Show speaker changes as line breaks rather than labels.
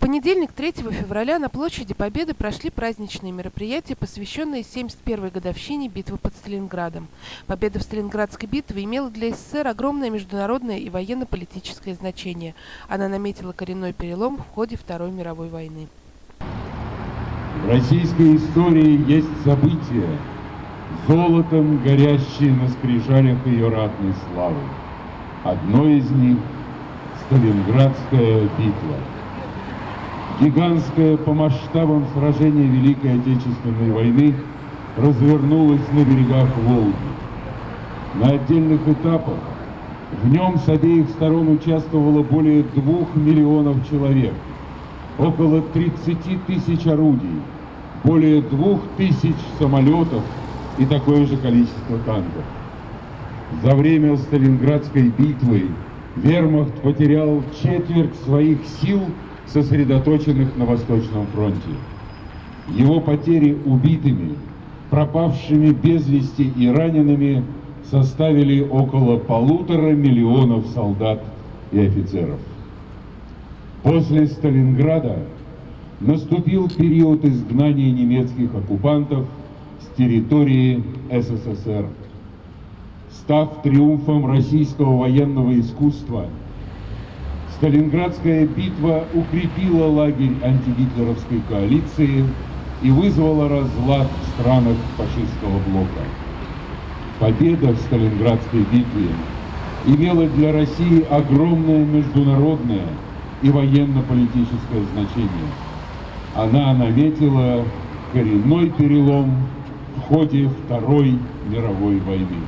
понедельник, 3 февраля, на площади Победы прошли праздничные мероприятия, посвященные 71-й годовщине битвы под Сталинградом. Победа в Сталинградской битве имела для СССР огромное международное и военно-политическое значение. Она наметила коренной перелом в ходе Второй мировой войны.
В российской истории есть события, золотом горящие на скрижалях ее ратной славы. Одно из них – Сталинградская битва. Гигантское по масштабам сражение Великой Отечественной войны развернулось на берегах Волги. На отдельных этапах в нем с обеих сторон участвовало более 2 миллионов человек, около 30 тысяч орудий, более 2000 самолетов и такое же количество танков. За время Сталинградской битвы вермахт потерял четверть своих сил, сосредоточенных на Восточном фронте. Его потери убитыми, пропавшими без вести и ранеными составили около 1,5 миллиона солдат и офицеров. После Сталинграда наступил период изгнания немецких оккупантов с территории СССР. Став триумфом российского военного искусства, Сталинградская битва укрепила лагерь антигитлеровской коалиции и вызвала разлад в странах фашистского блока. Победа в Сталинградской битве имела для России огромное международное и военно-политическое значение. Она наметила коренной перелом в ходе Второй мировой войны.